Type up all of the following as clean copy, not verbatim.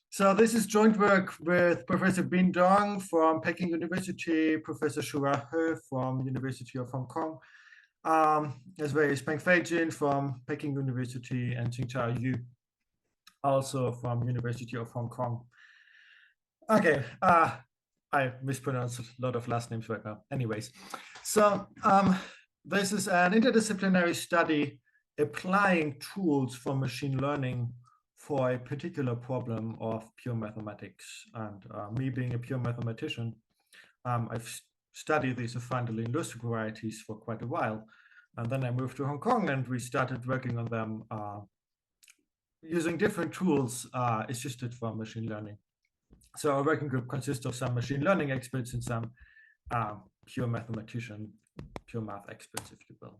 So this is joint work with Professor Bin Dong from Peking University, Professor Xuhua He from University of Hong Kong, as well as Pengfei Jin from Peking University and Qingchao Yu, also from University of Hong Kong. Okay, I mispronounced a lot of last names right now. Anyways, so this is an interdisciplinary study applying tools for machine learning for a particular problem of pure mathematics. And me being a pure mathematician, I've studied these affine Deligne Lusztig varieties for quite a while. And then I moved to Hong Kong and we started working on them using different tools assisted for machine learning. So our working group consists of some machine learning experts and some pure math experts, if you will.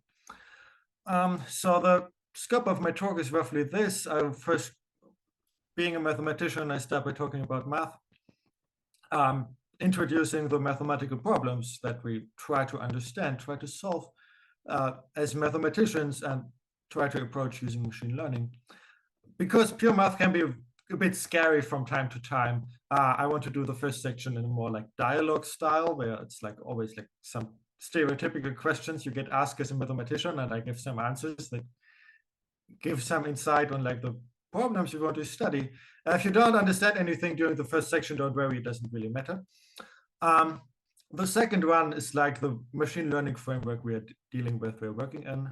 So the scope of my talk is roughly this. First, being a mathematician, I start by talking about math, introducing the mathematical problems that we try to understand, try to solve as mathematicians, and try to approach using machine learning. Because pure math can be a bit scary from time to time, I want to do the first section in a more like dialogue style, where it's like always like some stereotypical questions you get asked as a mathematician, and I give some answers that give some insight on like the problems you want to study. If you don't understand anything during the first section, don't worry, it doesn't really matter. The second one is like the machine learning framework we are dealing with, we're working in,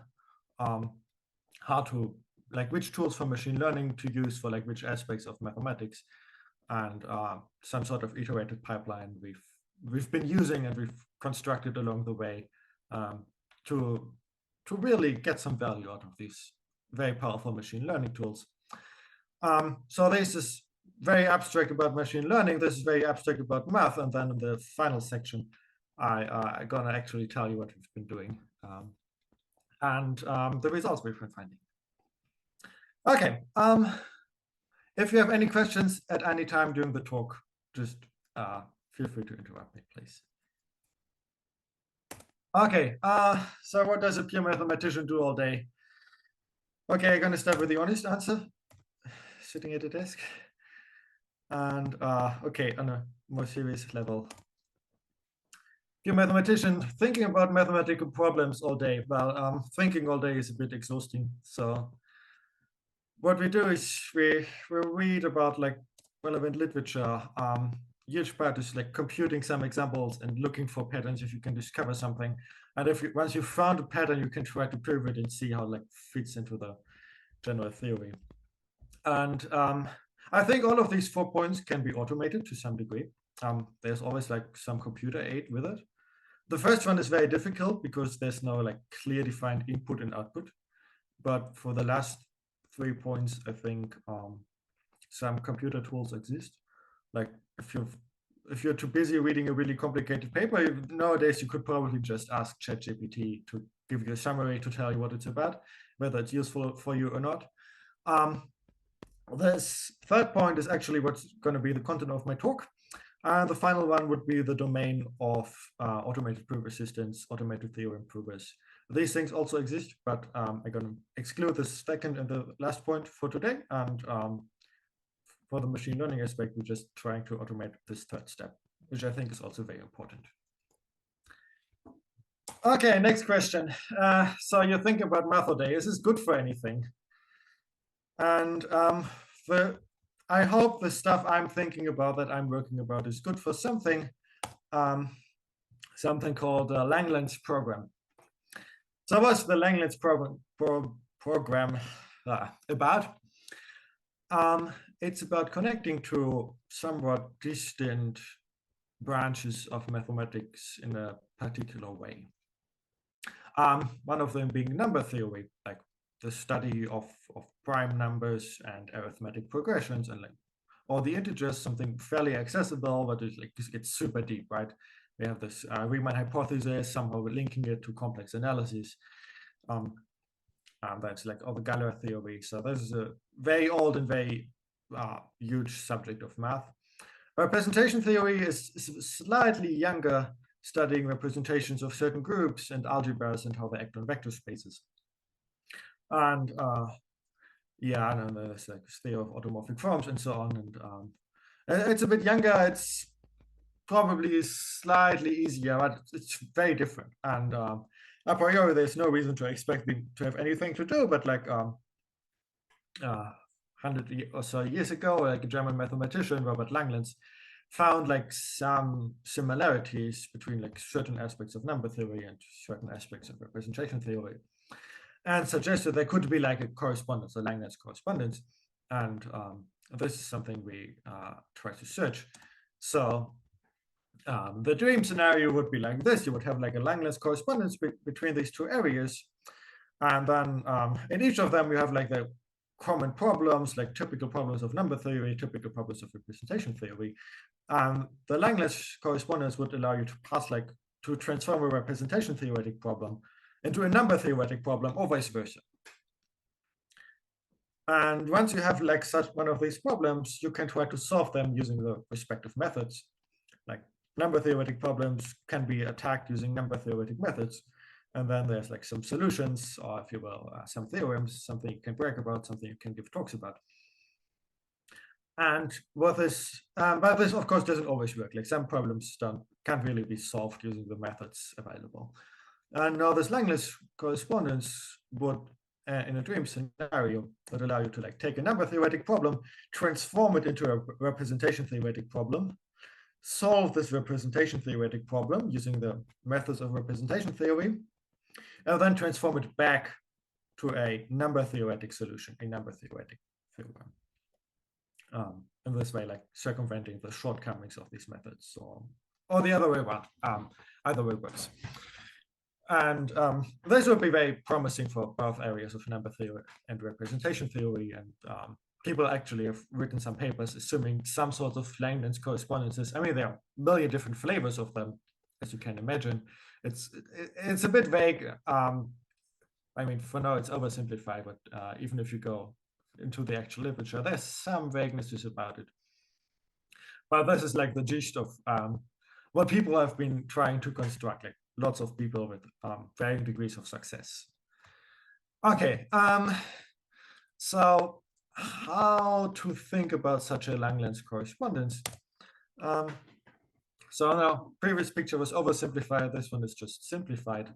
how to, like which tools for machine learning to use for like which aspects of mathematics, and some sort of iterated pipeline we've been using and we've constructed along the way to really get some value out of these very powerful machine learning tools. So this is very abstract about machine learning. This is very abstract about math. And then in the final section, I'm gonna actually tell you what we've been doing and the results we've been finding. Okay, if you have any questions at any time during the talk, just feel free to interrupt me, please. Okay, so what does a pure mathematician do all day? Okay, I'm gonna start with the honest answer. Sitting at a desk. And okay, on a more serious level, pure mathematician thinking about mathematical problems all day. Well, thinking all day is a bit exhausting. So what we do is we read about like relevant literature. Huge part is like computing some examples and looking for patterns if you can discover something. And if you, once you found a pattern, you can try to prove it and see how it like fits into the general theory. And I think all of these 4 points can be automated to some degree. There's always like some computer aid with it. The first one is very difficult because there's no like clear defined input and output. But for the last 3 points, I think some computer tools exist. Like if you're too busy reading a really complicated paper, nowadays you could probably just ask ChatGPT to give you a summary to tell you what it's about, whether it's useful for you or not. This third point is actually what's going to be the content of my talk. And the final one would be the domain of automated proof assistance, automated theorem provers. These things also exist, but I'm going to exclude the second and the last point for today. And for the machine learning aspect, we're just trying to automate this third step, which I think is also very important. Okay, next question. So you're thinking about math all day. Is this good for anything? And I hope the stuff I'm thinking about, that I'm working about, is good for something, something called Langland's program. So what's the Langland's program about? It's about connecting to somewhat distant branches of mathematics in a particular way. One of them being number theory, like the study of prime numbers and arithmetic progressions, and like all the integers, something fairly accessible, but it like just gets super deep, right? We have this Riemann hypothesis, somehow linking it to complex analysis. And that's like all the Galler theory. So this is a very old and very huge subject of math. Representation theory is slightly younger, studying representations of certain groups and algebras and how they act on vector spaces. And Yeah, and then there's like theory of automorphic forms and so on. And it's a bit younger. It's probably slightly easier, but it's very different. And a priori, there's no reason to expect them to have anything to do, but like 100 or so years ago, like a German mathematician, Robert Langlands, found like some similarities between like certain aspects of number theory and certain aspects of representation theory, and suggested there could be like a correspondence, a Langlands correspondence. And this is something we try to search. So the dream scenario would be like this. You would have like a Langlands correspondence between these two areas. And then in each of them, you have like the common problems, like typical problems of number theory, typical problems of representation theory. The Langlands correspondence would allow you to pass like to transform a representation theoretic problem into a number theoretic problem or vice versa. And once you have like such one of these problems, you can try to solve them using the respective methods. Like number theoretic problems can be attacked using number theoretic methods. And then there's like some solutions, or if you will, some theorems, something you can brag about, something you can give talks about. And what this, but this of course doesn't always work. Like some problems can't really be solved using the methods available. And now this Langlands correspondence would, in a dream scenario, would allow you to like take a number theoretic problem, transform it into a representation theoretic problem, solve this representation theoretic problem using the methods of representation theory, and then transform it back to a number theoretic solution, a number theoretic theorem. In this way, like circumventing the shortcomings of these methods, or the other way around. Either way works. And this would be very promising for both areas of number theory and representation theory. And people actually have written some papers assuming some sort of Langlands correspondences. I mean, there are a million different flavors of them, as you can imagine. It's a bit vague. I mean, for now, it's oversimplified, but even if you go into the actual literature, there's some vaguenesses about it. But this is like the gist of what people have been trying to construct, like lots of people with varying degrees of success. Okay, so how to think about such a Langlands correspondence? So now, previous picture was oversimplified. This one is just simplified.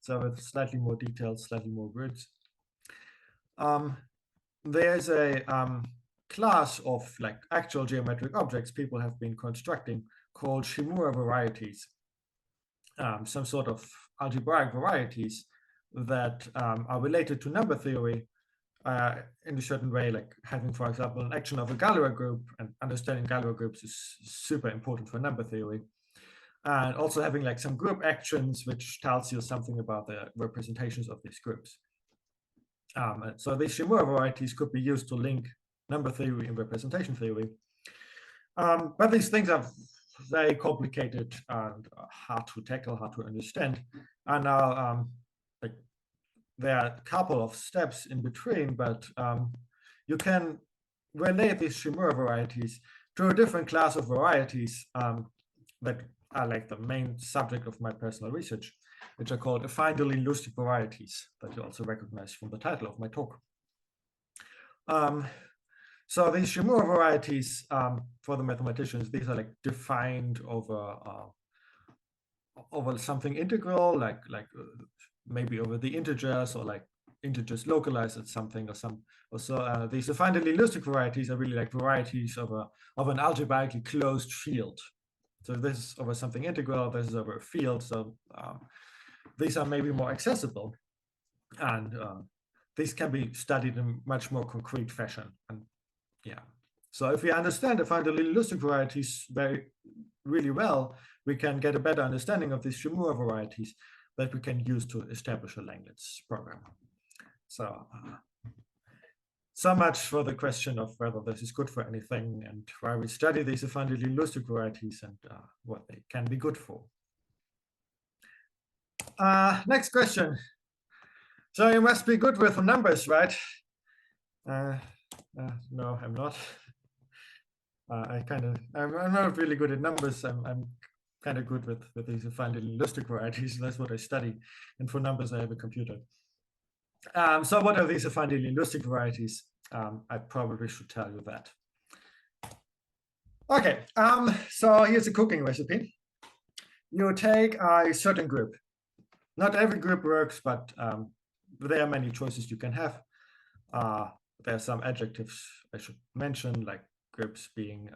So with slightly more details, slightly more words. There's a class of like actual geometric objects people have been constructing called Shimura varieties, some sort of algebraic varieties that are related to number theory in a certain way, like having, for example, an action of a Galois group, and understanding Galois groups is super important for number theory. And also having like some group actions, which tells you something about the representations of these groups. So these Shimura varieties could be used to link number theory and representation theory. But these things are very complicated and hard to tackle, hard to understand. And now like, there are a couple of steps in between, but you can relate these Shimura varieties to a different class of varieties that are like the main subject of my personal research, which are called affine Deligne Lusztig varieties, that you also recognize from the title of my talk. So these Shimura varieties, for the mathematicians, these are like defined over something integral, like maybe over the integers, or like integers localized at something, or some. Also, these affine Deligne Lusztig varieties are really like varieties of an algebraically closed field. So this is over something integral, this is over a field. So these are maybe more accessible, and these can be studied in much more concrete fashion. And yeah, so if we understand affine Deligne Lusztig varieties really well, we can get a better understanding of these Shimura varieties that we can use to establish a Langlands program. So much for the question of whether this is good for anything, and why we study these affine Deligne Lusztig varieties, and what they can be good for. Next question. So you must be good with numbers, right? No, I'm not. I'm not really good at numbers. I'm kind of good with these affine Deligne Lusztig varieties. That's what I study. And for numbers, I have a computer. So what are these affine Deligne-Lusztig varieties? I probably should tell you that. Okay, so here's a cooking recipe. You take a certain group. Not every group works, but there are many choices you can have. There are some adjectives I should mention, like groups being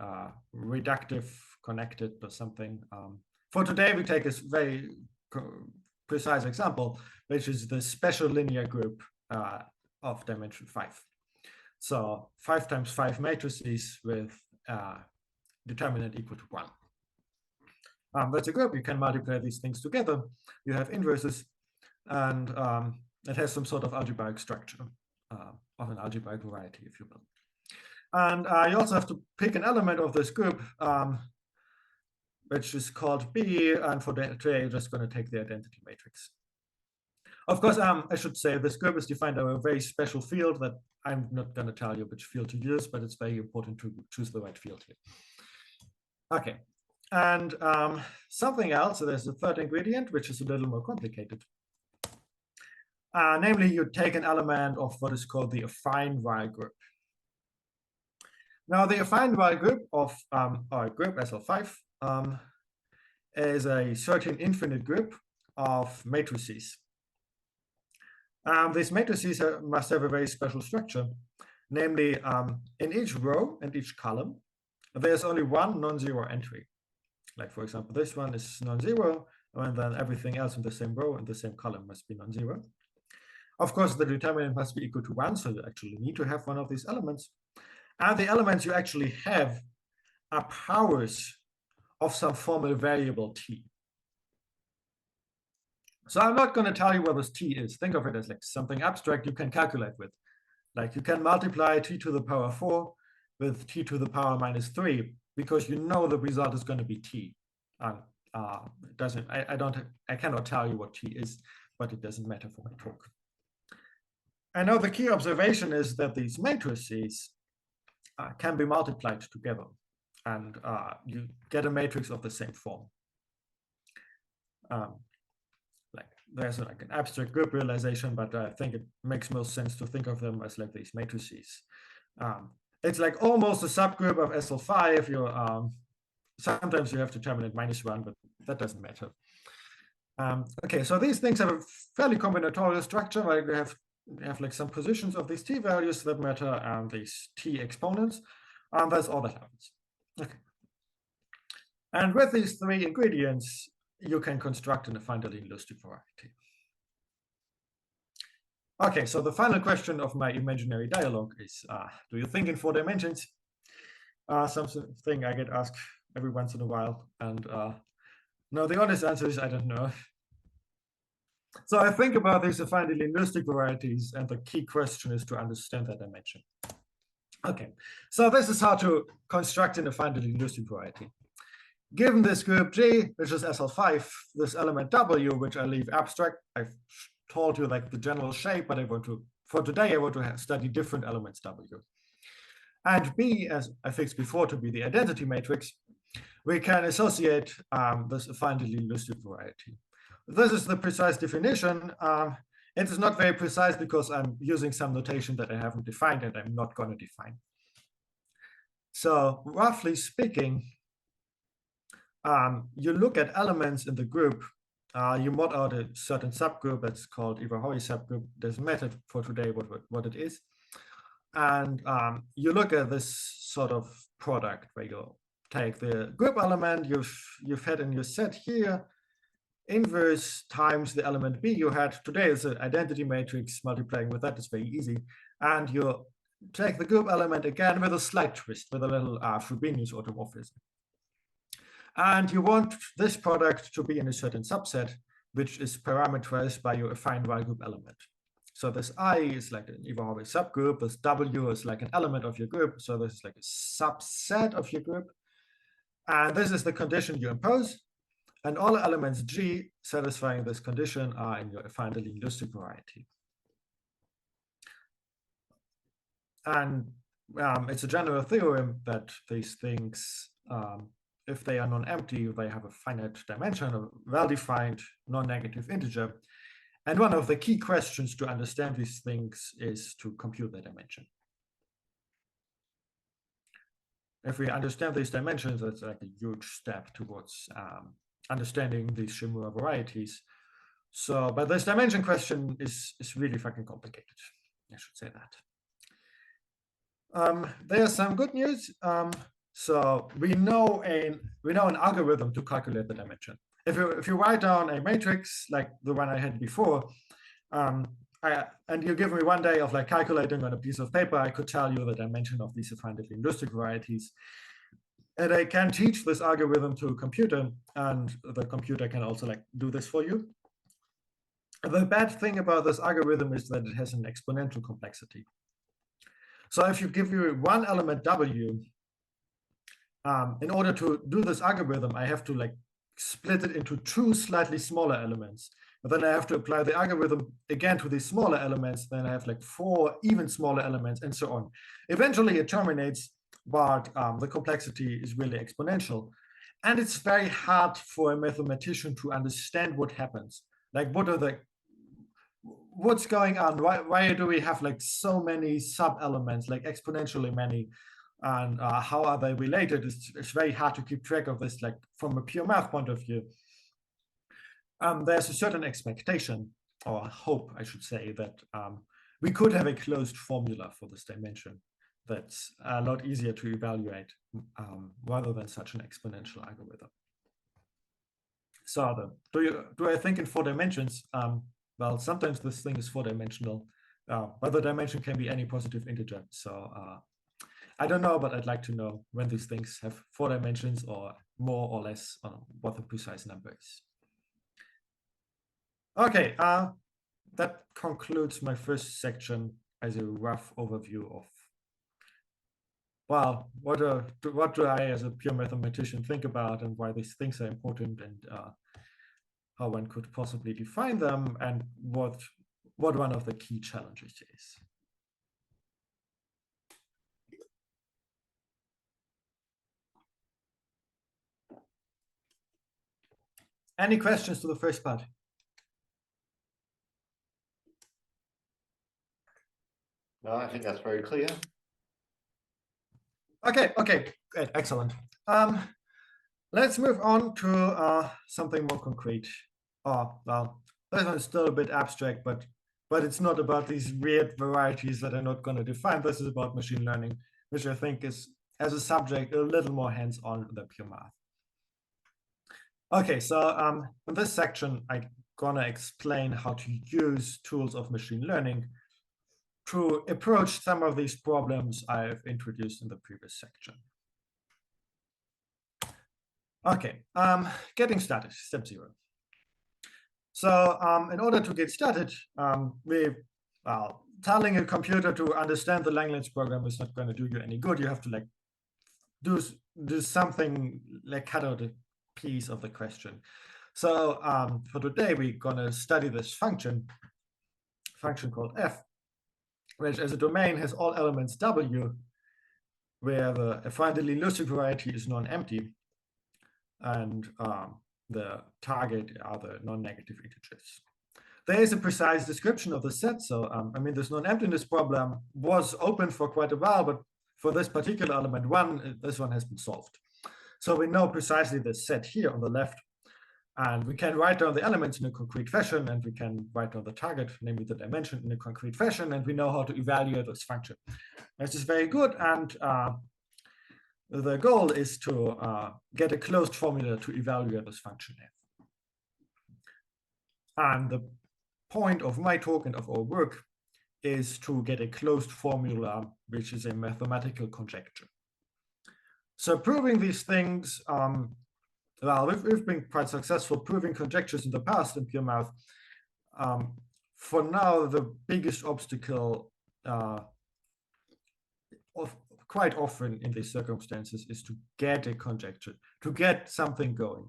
reductive, connected, or something. For today, we take a very precise example, which is the special linear group of dimension 5. So 5 times 5 matrices with determinant equal to 1. That's a group. You can multiply these things together. You have inverses, and it has some sort of algebraic structure of an algebraic variety, if you will. And you also have to pick an element of this group, which is called B. And for today, you're just going to take the identity matrix. Of course, I should say this group is defined by a very special field that I'm not going to tell you which field to use, but it's very important to choose the right field here. Okay. And something else, so there's a third ingredient, which is a little more complicated. Namely, you take an element of what is called the affine Y group. Now, the affine Y group of our group SL5 is a certain infinite group of matrices. These matrices must have a very special structure. Namely, in each row and each column, there's only one non-zero entry. Like, for example, this one is non-zero, and then everything else in the same row and the same column must be non-zero. Of course, the determinant must be equal to 1, so you actually need to have one of these elements. And the elements you actually have are powers of some formal variable t. So I'm not going to tell you what this t is. Think of it as like something abstract you can calculate with. Like you can multiply t to the power 4 with t to the power minus 3, because you know the result is going to be t. It doesn't. I cannot tell you what t is, but it doesn't matter for my talk. And now the key observation is that these matrices can be multiplied together, and you get a matrix of the same form. Like there's like an abstract group realization, but I think it makes most sense to think of them as like these matrices. It's like almost a subgroup of SL5. Sometimes you have determinant -1, but that doesn't matter. Okay, so these things have a fairly combinatorial structure. Like we have like some positions of these t values that matter and these t exponents. That's all that happens. Okay. And with these 3 ingredients, you can construct an affine Deligne-Lusztig variety. Okay, so the final question of my imaginary dialogue is, do you think in 4 dimensions? Something I get asked every once in a while. And no, the honest answer is I don't know. So I think about these affine Deligne-Lusztig varieties, and the key question is to understand that dimension. Okay, so this is how to construct an affine Deligne-Lusztig variety. Given this group G, which is SL5, this element W, which I leave abstract, I've told you like the general shape, but for today, I want to study different elements W. And B, as I fixed before to be the identity matrix, we can associate this affine Deligne-Lusztig variety. This is the precise definition. It is not very precise because I'm using some notation that I haven't defined and I'm not going to define. So roughly speaking, you look at elements in the group, you mod out a certain subgroup that's called Iwahori subgroup. Doesn't matter for today what it is. And you look at this sort of product where you take the group element you've had in your set here, inverse times the element B you had. Today is an identity matrix. Multiplying with that is very easy. And you take the group element again with a slight twist, with a little Frobenius automorphism. And you want this product to be in a certain subset, which is parameterized by your affine Y group element. So this I is like an Iwahori subgroup. This W is like an element of your group. So this is like a subset of your group. And this is the condition you impose. And all elements G satisfying this condition are in your affine Deligne-Lusztig variety. And it's a general theorem that these things, if they are non-empty, they have a finite dimension, a well-defined non-negative integer. And one of the key questions to understand these things is to compute the dimension. If we understand these dimensions, that's like a huge step towards understanding these Xuhua varieties. So, but this dimension question is really fucking complicated. I should say that. There's some good news. So we know an algorithm to calculate the dimension. If you write down a matrix like the one I had before, and you give me one day of like calculating on a piece of paper, I could tell you the dimension of these affine Lusztig varieties. And I can teach this algorithm to a computer, and the computer can also like do this for you. The bad thing about this algorithm is that it has an exponential complexity. So if you give you one element W, in order to do this algorithm, I have to like split it into two slightly smaller elements. But then I have to apply the algorithm again to these smaller elements. Then I have like 4 even smaller elements and so on. Eventually it terminates, but the complexity is really exponential. And it's very hard for a mathematician to understand what happens. Like what's going on? Why do we have like so many sub-elements, like exponentially many? And how are they related? It's very hard to keep track of this, like from a pure math point of view. There's a certain expectation, or hope, I should say, that we could have a closed formula for this dimension that's a lot easier to evaluate rather than such an exponential algorithm. So do I think in 4 dimensions? Well, sometimes this thing is 4-dimensional, but the dimension can be any positive integer. So I don't know, but I'd like to know when these things have 4 dimensions or more or less, what the precise number is. Okay, that concludes my first section as a rough overview of, well, what do I as a pure mathematician think about and why these things are important, and how one could possibly define them, and what one of the key challenges is. Any questions to the first part? No, I think that's very clear. Okay, great, excellent. Let's move on to something more concrete. Well, this one is still a bit abstract, but it's not about these weird varieties that I'm not going to define. This is about machine learning, which I think is, as a subject, a little more hands-on than pure math. Okay, so in this section, I'm gonna explain how to use tools of machine learning to approach some of these problems I've introduced in the previous section. Okay, getting started, step 0. So in order to get started, telling a computer to understand the language program is not going to do you any good. You have to like do something, like cut out a piece of the question. So for today, we're going to study this function called f, which as a domain has all elements w, where the affine Lusztig variety is non-empty, and the target are the non-negative integers. There is a precise description of the set. So I mean, this non-emptiness problem was open for quite a while, but for this particular element 1, this one has been solved. So we know precisely the set here on the left, and we can write down the elements in a concrete fashion, and we can write down the target, namely the dimension, in a concrete fashion, and we know how to evaluate this function. This is very good, and the goal is to get a closed formula to evaluate this function f. And the point of my talk and of our work is to get a closed formula, which is a mathematical conjecture. So proving these things, well, we've been quite successful proving conjectures in the past in pure math. For now, the biggest obstacle quite often in these circumstances is to get a conjecture, to get something going.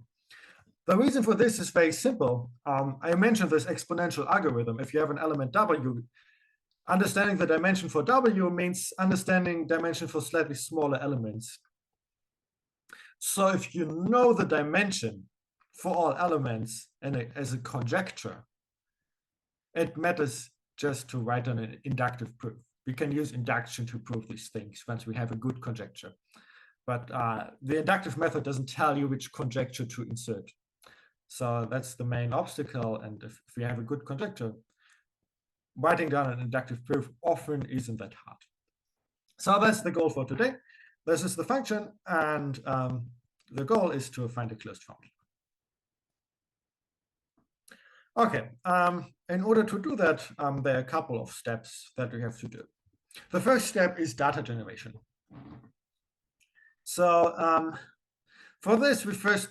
The reason for this is very simple. I mentioned this exponential algorithm. If you have an element w, understanding the dimension for w means understanding dimension for slightly smaller elements. So if you know the dimension for all elements and as a conjecture, it matters just to write on an inductive proof. We can use induction to prove these things once we have a good conjecture. But the inductive method doesn't tell you which conjecture to insert. So that's the main obstacle. And if we have a good conjecture, writing down an inductive proof often isn't that hard. So that's the goal for today. This is the function, and the goal is to find a closed formula. Okay, in order to do that, there are a couple of steps that we have to do. The first step is data generation. So for this, we first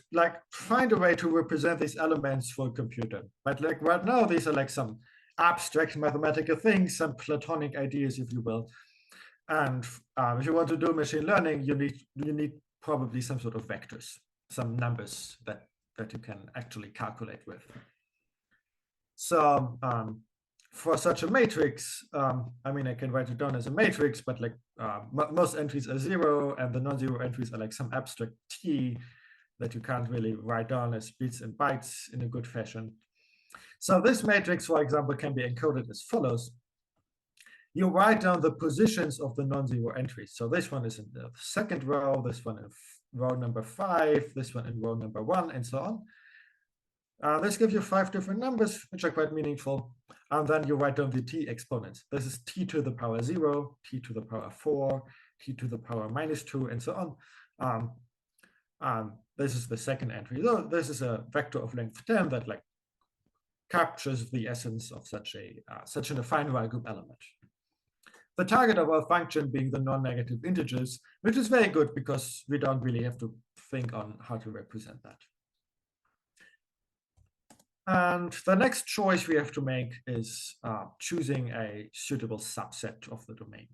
find a way to represent these elements for a computer. But right now, these are some abstract mathematical things, some Platonic ideas, if you will. And if you want to do machine learning, you need probably some sort of vectors, some numbers that you can actually calculate with. So for such a matrix, I mean, I can write it down as a matrix, but most entries are 0, and the non-zero entries are some abstract t that you can't really write down as bits and bytes in a good fashion. So this matrix, for example, can be encoded as follows. You write down the positions of the non-zero entries. So this one is in the second row, this one in row number 5, this one in row number 1, and so on. This gives you 5 different numbers, which are quite meaningful. And then you write down the t exponents. This is t to the power 0, t to the power 4, t to the power -2, and so on. This is the second entry. So this is a vector of length 10 that captures the essence of such an affine Weyl group element. The target of our function being the non-negative integers, which is very good because we don't really have to think on how to represent that. And the next choice we have to make is choosing a suitable subset of the domain.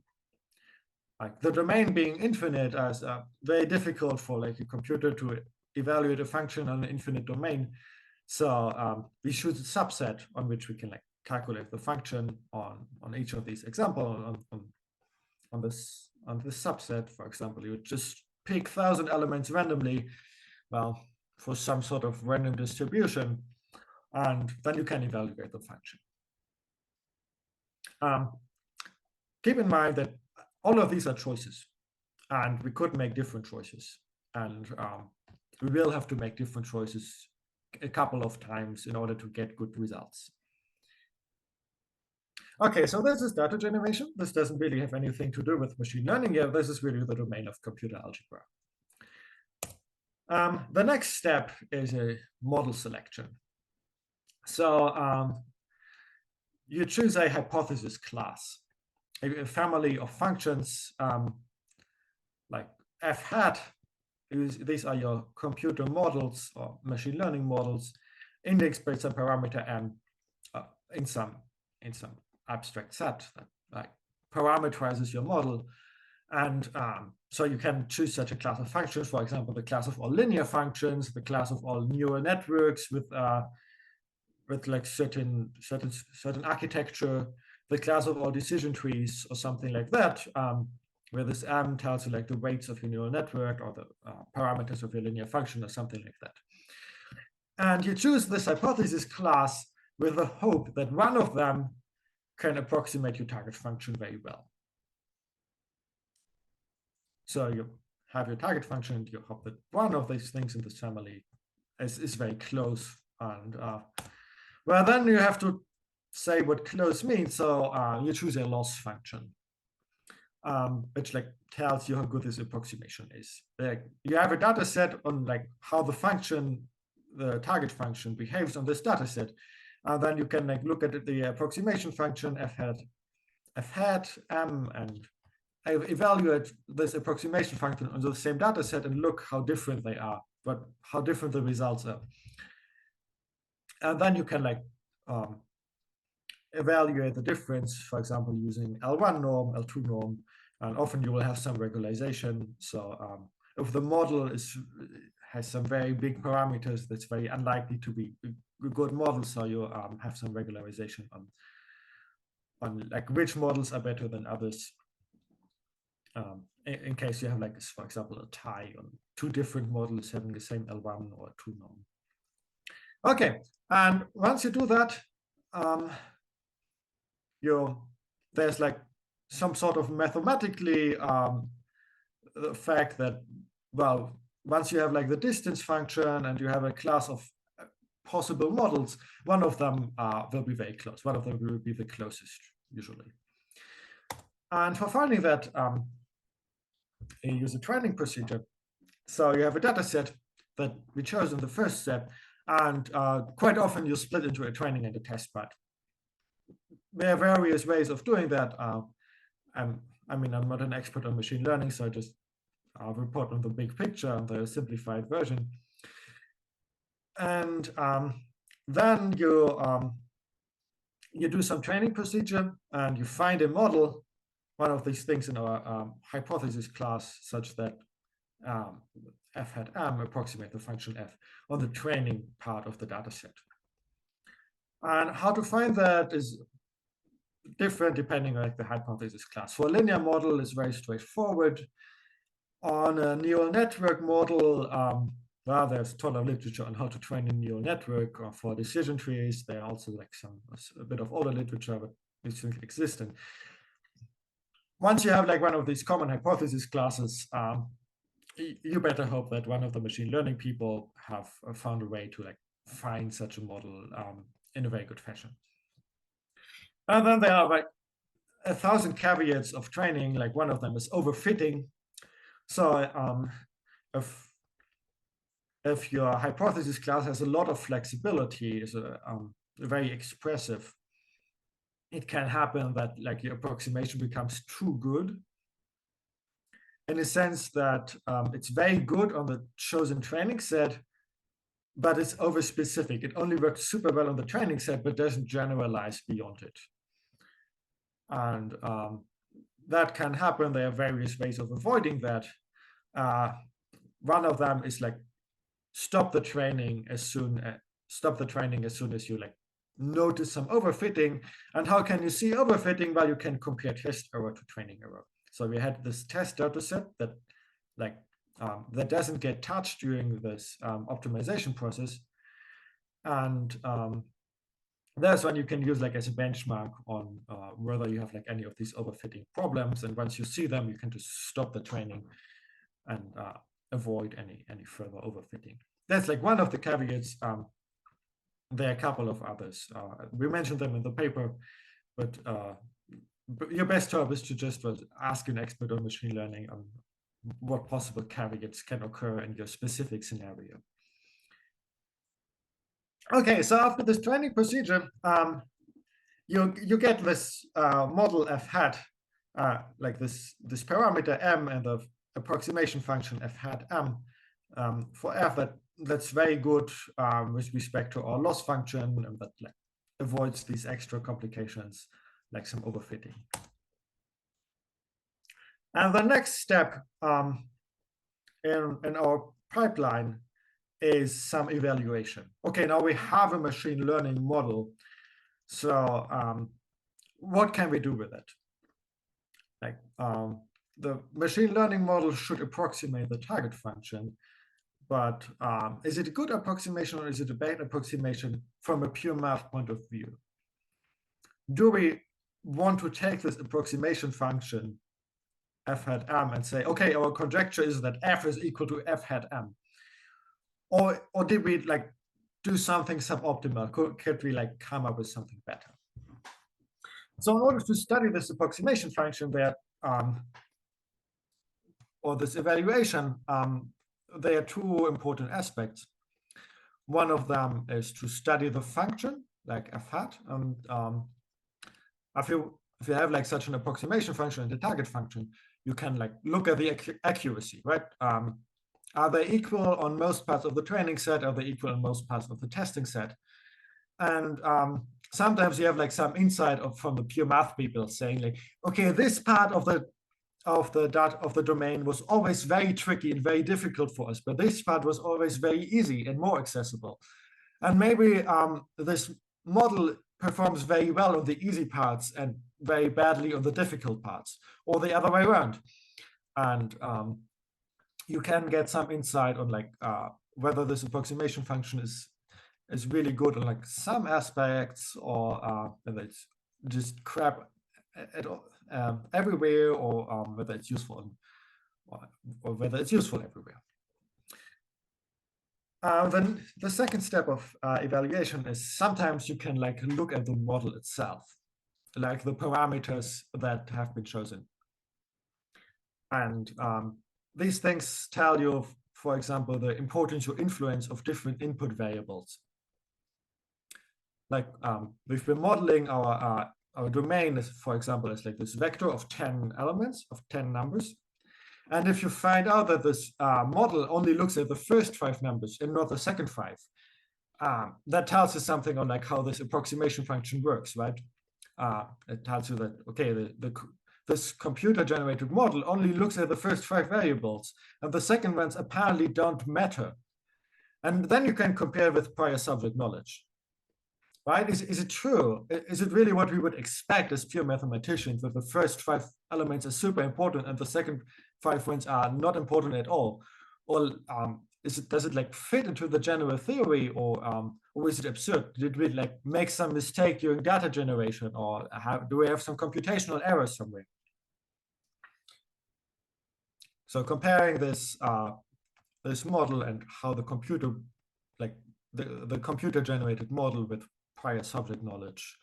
The domain being infinite is very difficult for a computer to evaluate a function on an infinite domain. So we choose a subset on which we can calculate the function on each of these examples. On this subset, for example, you would just pick 1,000 elements randomly, well, for some sort of random distribution, and then you can evaluate the function. Keep in mind that all of these are choices, and we could make different choices, and we will have to make different choices a couple of times in order to get good results. Okay, so this is data generation. This doesn't really have anything to do with machine learning yet. This is really the domain of computer algebra. The next step is a model selection. So you choose a hypothesis class, a family of functions like f hat. These are your computer models or machine learning models indexed by some parameter m in some abstract set that parameterizes your model. And so you can choose such a class of functions, for example, the class of all linear functions, the class of all neural networks with certain architecture, the class of all decision trees, or something like that, where this m tells you the weights of your neural network or the parameters of your linear function or something like that. And you choose this hypothesis class with the hope that one of them can approximate your target function very well. So you have your target function, and you hope that one of these things in this family is very close. And well, then you have to say what close means. So you choose a loss function, which tells you how good this approximation is. You have a data set on how the function, the target function, behaves on this data set. And then you can look at the approximation function f hat m and evaluate this approximation function on the same data set and look how different they are, but how different the results are. And then you can evaluate the difference, for example, using L1 norm, L2 norm, and often you will have some regularization. So if the model has some very big parameters, that's very unlikely to be a good model. So you have some regularization on which models are better than others. In case you have for example, a tie on 2 different models having the same L1 or 2 norm. Okay, and once you do that, there's like some sort of mathematically the fact that, well, once you have like the distance function and you have a class of possible models, one of them will be very close. One of them will be the closest usually. And for finding that, you use a training procedure. So you have a data set that we chose in the first step, and quite often you split into a training and a test part. There are various ways of doing that. I mean, I'm not an expert on machine learning, so I just report on the big picture and the simplified version. And then you do some training procedure and you find a model, one of these things in our hypothesis class, such that f hat m approximate the function f on the training part of the data set. And how to find that is different depending on like the hypothesis class. For a linear model, it's very straightforward. On a neural network model, well, there's a ton of literature on how to train a neural network, or for decision trees. There are also like a bit of older literature, but it's existent. Once you have like one of these common hypothesis classes, you better hope that one of the machine learning people have found a way to like find such a model in a very good fashion. And then there are like 1,000 caveats of training. Like one of them is overfitting. So if your hypothesis class has a lot of flexibility, is very expressive, it can happen that like your approximation becomes too good, in a sense that it's very good on the chosen training set, but it's over-specific. It only works super well on the training set, but doesn't generalize beyond it. And that can happen. There are various ways of avoiding that. One of them is like stop the training as soon as you like notice some overfitting. And how can you see overfitting? Well, you can compare test error to training error. So we had this test data set that like that doesn't get touched during this optimization process, and that's when you can use like as a benchmark on whether you have like any of these overfitting problems. And once you see them, you can just stop the training and avoid any further overfitting. That's like one of the caveats. There are a couple of others. We mentioned them in the paper, but your best hope is to just ask an expert on machine learning on what possible caveats can occur in your specific scenario. Okay, so after this training procedure, you get this model f hat, like this parameter m and the approximation function f hat m for f that's very good with respect to our loss function, and that like avoids these extra complications like some overfitting. And the next step in our pipeline is some evaluation. Okay, now we have a machine learning model. So what can we do with it? Like the machine learning model should approximate the target function, but is it a good approximation or is it a bad approximation from a pure math point of view? Do we want to take this approximation function f hat m and say, okay, our conjecture is that f is equal to f hat m? Or did we like do something suboptimal? Could we like come up with something better? So in order to study this approximation function there, or this evaluation, there are two important aspects. One of them is to study the function, like f hat. And if you have like such an approximation function and the target function, you can like look at the accuracy, right? Are they equal on most parts of the training set? Are they equal on most parts of the testing set? And sometimes you have like some insight from the pure math people saying like, okay, this part of the domain was always very tricky and very difficult for us, but this part was always very easy and more accessible. And maybe this model performs very well on the easy parts and very badly on the difficult parts, or the other way around. And you can get some insight on like whether this approximation function is really good on like some aspects, or whether it's just crap at all, everywhere, or whether it's useful, or whether it's useful everywhere. Then the second step of evaluation is sometimes you can like look at the model itself, like the parameters that have been chosen. And these things tell you, for example, the importance or influence of different input variables. Like we've been modeling our domain, is, for example, is like this vector of 10 elements, of 10 numbers. And if you find out that this model only looks at the first 5 numbers and not the second 5, that tells us something on like how this approximation function works, right? It tells you that, okay, this computer-generated model only looks at the first 5 variables, and the second ones apparently don't matter. And then you can compare with prior subject knowledge, right? Is it true? Is it really what we would expect as pure mathematicians, that the first 5 elements are super important and the second 5 ones are not important at all? Or does it like fit into the general theory, or is it absurd? Did we like make some mistake during data generation, or do we have some computational errors somewhere? So comparing this this model and how the computer, like the computer generated model with prior subject knowledge,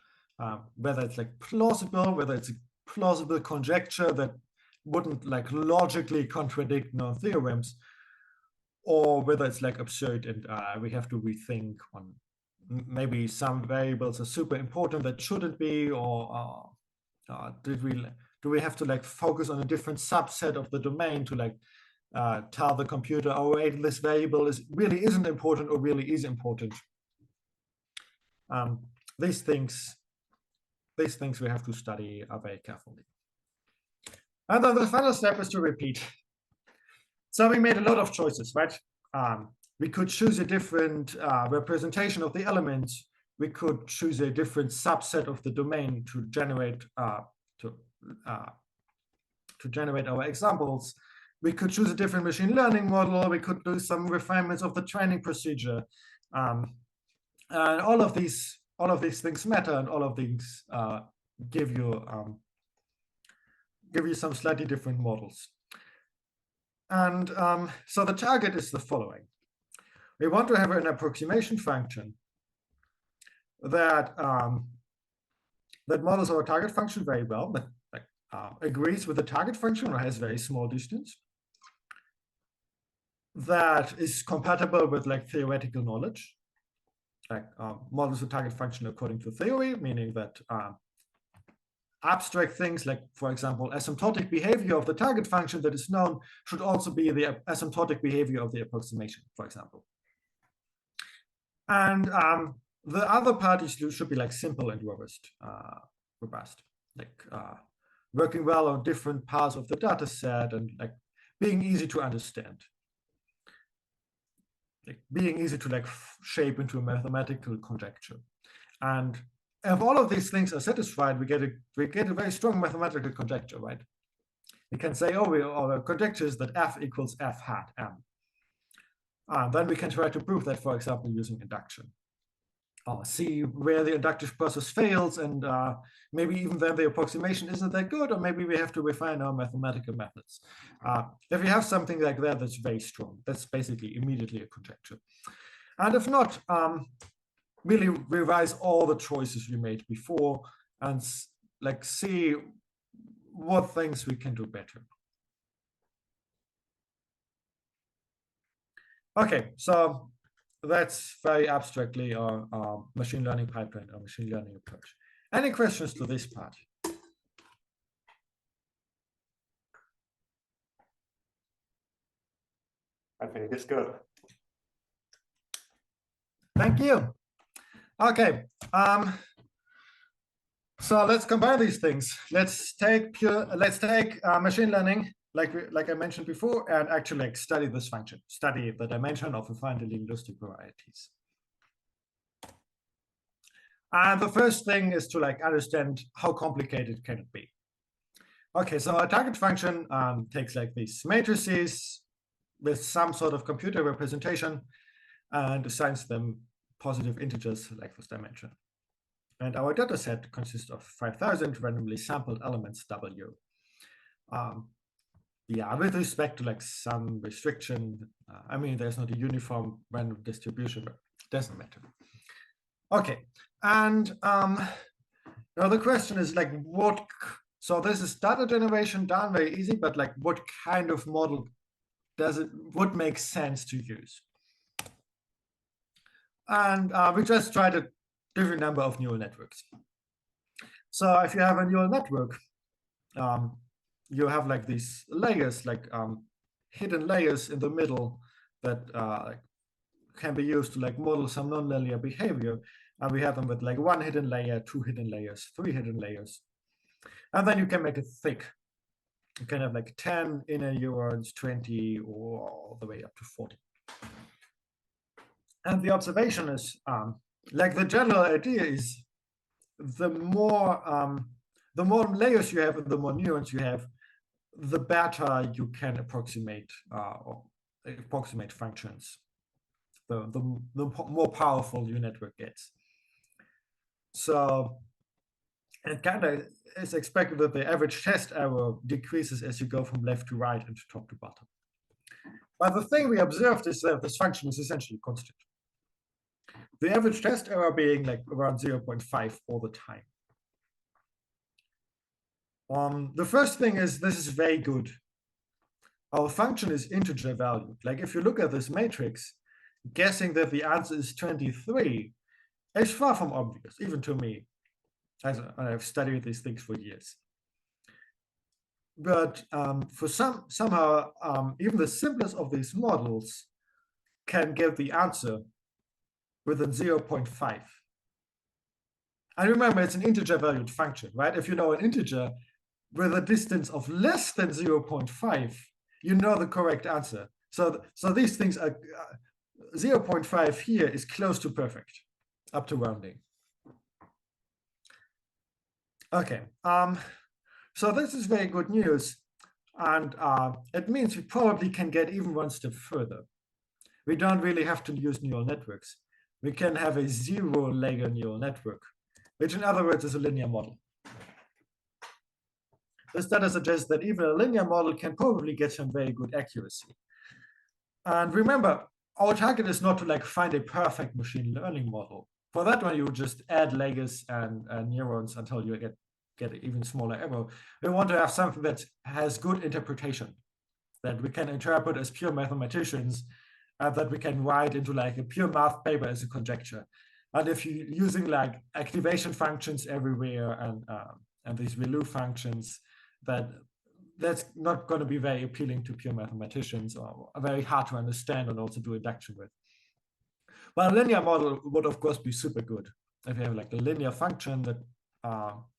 whether it's like plausible, whether it's a plausible conjecture that wouldn't like logically contradict known theorems, or whether it's like absurd and we have to rethink on maybe some variables are super important that shouldn't be, or do we have to like focus on a different subset of the domain to like tell the computer, oh wait, this variable really isn't important or really is important. These things we have to study very carefully. And then the final step is to repeat. So we made a lot of choices, right? We could choose a different representation of the elements. We could choose a different subset of the domain to generate our examples. We could choose a different machine learning model. We could do some refinements of the training procedure. And all of these things matter, and all of these give you some slightly different models. And so the target is the following. We want to have an approximation function that that models our target function very well, that agrees with the target function or has very small distance, that is compatible with like theoretical knowledge, like models the target function according to theory, meaning that abstract things like, for example, asymptotic behavior of the target function that is known should also be the asymptotic behavior of the approximation, for example. And the other parties should be like simple and robust, like working well on different parts of the data set and like being easy to understand, like being easy to like shape into a mathematical conjecture. And if all of these things are satisfied, we get a very strong mathematical conjecture, right? We can say, oh, our conjecture is that f equals f hat m. Then we can try to prove that, for example, using induction. See where the inductive process fails, and maybe even then the approximation isn't that good, or maybe we have to refine our mathematical methods. If we have something like that that's very strong, that's basically immediately a conjecture. And if not, really revise all the choices you made before and like see what things we can do better. Okay, so that's very abstractly our machine learning pipeline, our machine learning approach. Any questions to this part? I think it's good. Thank you. Okay, so let's combine these things. Let's take machine learning, like I mentioned before, and actually like study this function, study the dimension of affine Deligne Lusztig varieties. And the first thing is to like understand how complicated can it be. Okay, so our target function takes like these matrices with some sort of computer representation and assigns them positive integers like this dimension. And our data set consists of 5,000 randomly sampled elements W. Yeah, with respect to like some restriction, I mean, there's not a uniform random distribution, but it doesn't matter. Okay, and now the question is like what, so this is data generation done very easy, but like what kind of model would make sense to use? And we just tried a different number of neural networks. So if you have a neural network, you have like these layers, like hidden layers in the middle that can be used to like model some nonlinear behavior. And we have them with like 1 hidden layer, 2 hidden layers, 3 hidden layers. And then you can make it thick. You can have like 10 inner neurons, 20, or all the way up to 40. And the observation is, like the general idea is, the more layers you have and the more neurons you have, the better you can approximate functions. The more powerful your network gets. So it kind of is expected that the average test error decreases as you go from left to right and top to bottom. But the thing we observed is that this function is essentially constant. The average test error being like around 0.5 all the time. The first thing is this is very good. Our function is integer valued. Like if you look at this matrix, guessing that the answer is 23 is far from obvious, even to me, as I've studied these things for years. But for somehow, even the simplest of these models can get the answer within 0.5. And remember, it's an integer valued function, right? If you know an integer with a distance of less than 0.5, you know the correct answer. So these things are 0.5 here is close to perfect, up to rounding. Okay, so this is very good news, and it means we probably can get even one step further. We don't really have to use neural networks. We can have a 0-layer neural network, which in other words is a linear model. This data suggests that even a linear model can probably get some very good accuracy. And remember, our target is not to like find a perfect machine learning model. For that one, you just add layers and neurons until you get an even smaller error. We want to have something that has good interpretation, that we can interpret as pure mathematicians, that we can write into like a pure math paper as a conjecture. And if you're using like activation functions everywhere and these ReLU functions, that's not going to be very appealing to pure mathematicians, or very hard to understand and also do induction with. But a linear model would of course be super good. If you have like a linear function that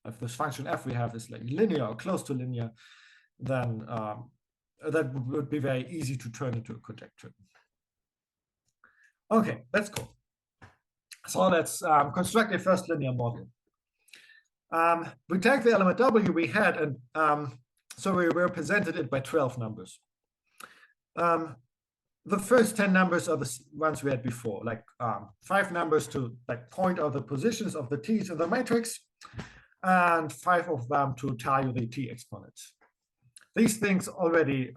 if this function f we have is like linear or close to linear, then that would be very easy to turn into a conjecture. Okay, that's cool. So let's construct a first linear model. We take the element W we had, and so we represented it by 12 numbers. The first 10 numbers are the ones we had before, like 5 numbers to like point out the positions of the t's in the matrix, and 5 of them to tell you the t exponents. These things already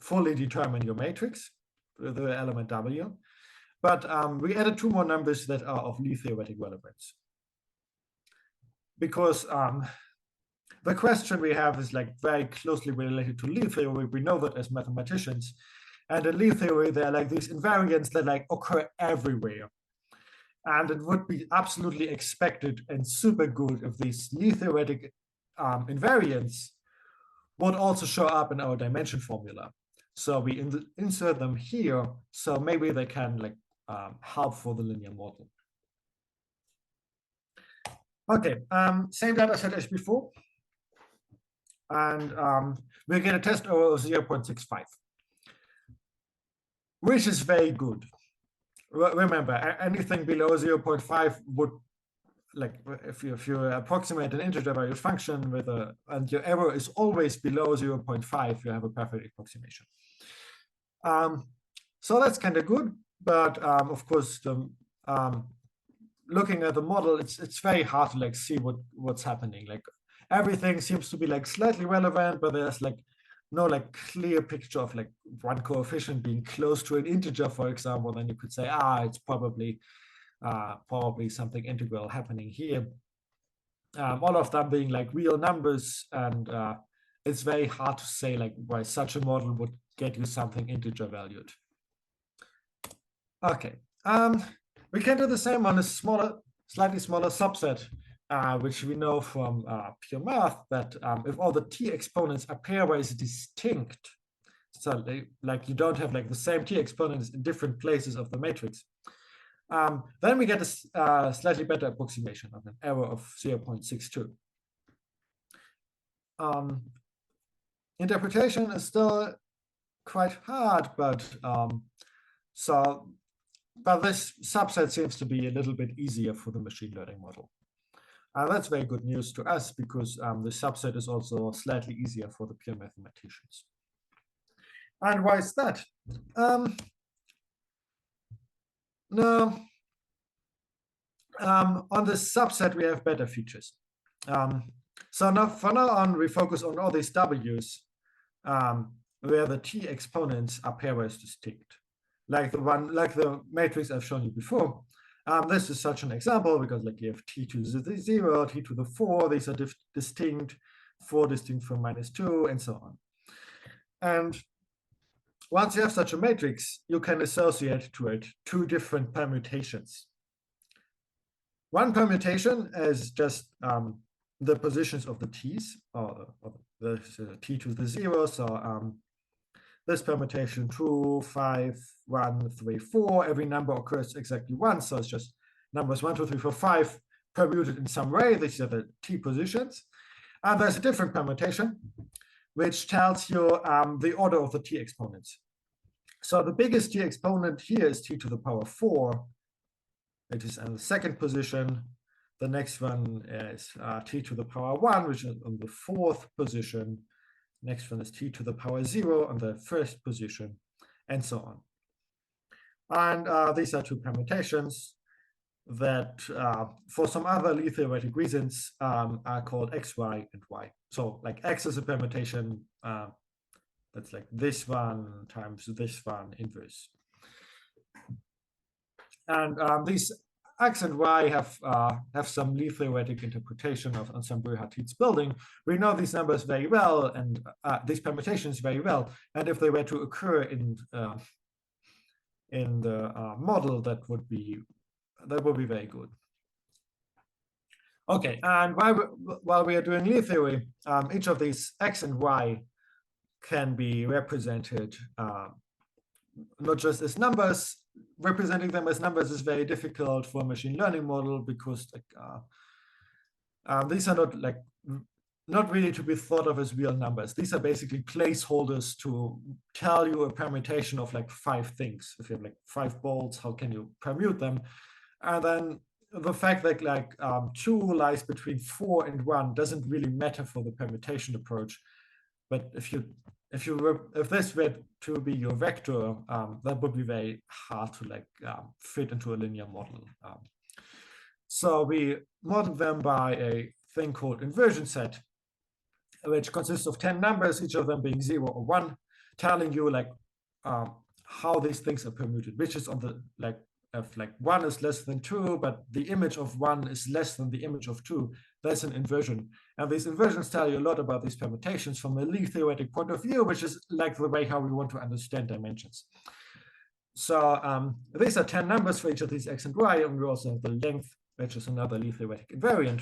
fully determine your matrix, the element W, but we added 2 more numbers that are of Lie theoretic relevance. Because the question we have is like very closely related to Lie theory. We know that as mathematicians, and in Lie theory, there are like these invariants that like occur everywhere. And it would be absolutely expected and super good if these Lie theoretic invariants would also show up in our dimension formula. So we insert them here, so maybe they can like help for the linear model. Okay, same data set as before. And we get a test error of 0.65, which is very good. Remember, anything below 0.5 would, like, if you approximate an integer value function with and your error is always below 0.5, you have a perfect approximation. So that's kind of good, but of course, looking at the model, it's very hard to like see what's happening. Like everything seems to be like slightly relevant, but there's like no like clear picture of like one coefficient being close to an integer, for example. Then you could say, it's probably something integral happening here. All of them being like real numbers, and it's very hard to say like why such a model would get you something integer valued. Okay, we can do the same on a slightly smaller subset, which we know from pure math, that if all the t exponents are pairwise distinct, so like you don't have like the same t exponents in different places of the matrix, then we get a slightly better approximation of an error of 0.62. Interpretation is still quite hard, but this subset seems to be a little bit easier for the machine learning model. That's very good news to us, because the subset is also slightly easier for the pure mathematicians. And why is that? No, on this subset, we have better features. So now, for now on, we focus on all these W's where the t exponents are pairwise distinct, like the matrix I've shown you before. This is such an example, because like you have t to the 0, t to the 4, these are distinct, 4 distinct from -2, and so on. And once you have such a matrix, you can associate to it two different permutations. One permutation is just the positions of the t's, or the t to the 0. So this permutation 2, 5, 1, 3, 4, every number occurs exactly once. So it's just numbers 1, 2, 3, 4, 5 permuted in some way. These are the t positions. And there's a different permutation, which tells you the order of the t exponents. So the biggest t exponent here is t to the power 4, which is in the second position. The next one is t to the power 1, which is on the fourth position. Next one is t to the power 0 on the first position, and so on. And these are two permutations that, for some other Lie theoretic reasons, are called x, y, and y. So like x is a permutation that's like this one times this one inverse. And these x and y have some Lie theoretic interpretation of ensemble Hartit's building. We know these numbers very well, and these permutations very well. And if they were to occur in the model, that would be very good. Okay, and while we are doing Lie theory, each of these x and y can be represented not just as numbers. Representing them as numbers is very difficult for a machine learning model, because these are not really to be thought of as real numbers. These are basically placeholders to tell you a permutation of like 5 things. If you have like 5 bolts, how can you permute them? And then the fact that like 2 lies between 4 and 1 doesn't really matter for the permutation approach. But if this were to be your vector, that would be very hard to like fit into a linear model. So we modeled them by a thing called inversion set, which consists of 10 numbers, each of them being 0 or 1, telling you like how these things are permuted, which is on the if like 1 is less than 2, but the image of 1 is less than the image of 2, that's an inversion. And these inversions tell you a lot about these permutations from a Lie theoretic point of view, which is like the way how we want to understand dimensions. So these are 10 numbers for each of these x and y, and we also have the length, which is another Lie theoretic invariant.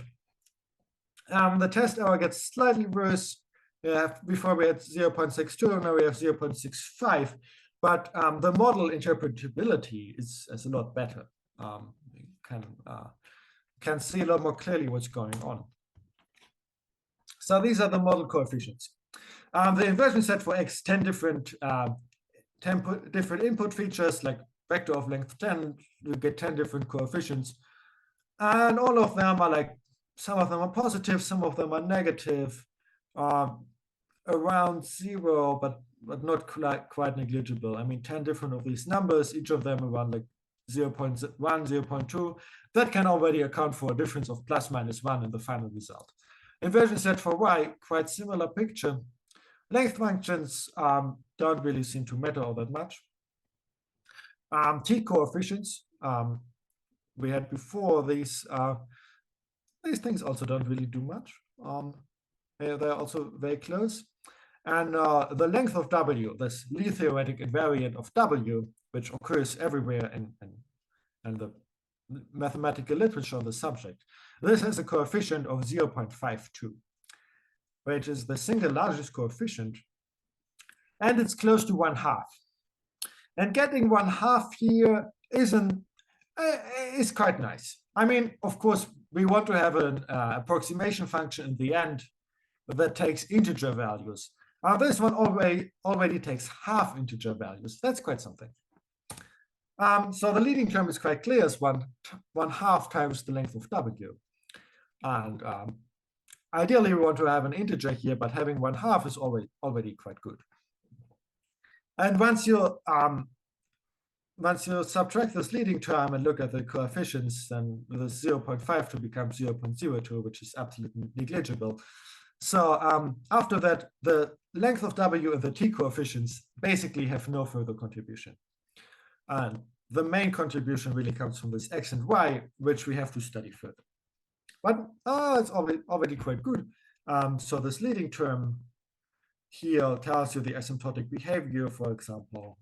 The test error gets slightly worse. Before we had 0.62, now we have 0.65. But the model interpretability is a lot better. We can see a lot more clearly what's going on. So these are the model coefficients. The inversion set for x, 10 different input features, like vector of length 10, you get 10 different coefficients. And all of them are like, some of them are positive, some of them are negative, around 0, but not quite negligible. I mean, 10 different of these numbers, each of them around like 0.1, 0.2, that can already account for a difference of plus minus 1 in the final result. Inversion Z for Y, quite similar picture. Length functions don't really seem to matter all that much. T coefficients we had before, these things also don't really do much. They're also very close. And the length of W, this Lie theoretic invariant of W, which occurs everywhere in the mathematical literature on the subject, this has a coefficient of 0.52, which is the single largest coefficient, and it's close to 1/2. And getting 1/2 here is quite nice. I mean, of course, we want to have an approximation function in the end that takes integer values. This one already takes half integer values. That's quite something. So the leading term is quite clear as 1/2 times the length of W. And ideally, we want to have an integer here, but having 1/2 is already quite good. And once you subtract this leading term and look at the coefficients, then the 0.52 becomes 0.02, which is absolutely negligible. So after that, the length of W and the T coefficients basically have no further contribution. And the main contribution really comes from this X and Y, which we have to study further. But it's already quite good. So this leading term here tells you the asymptotic behavior, for example.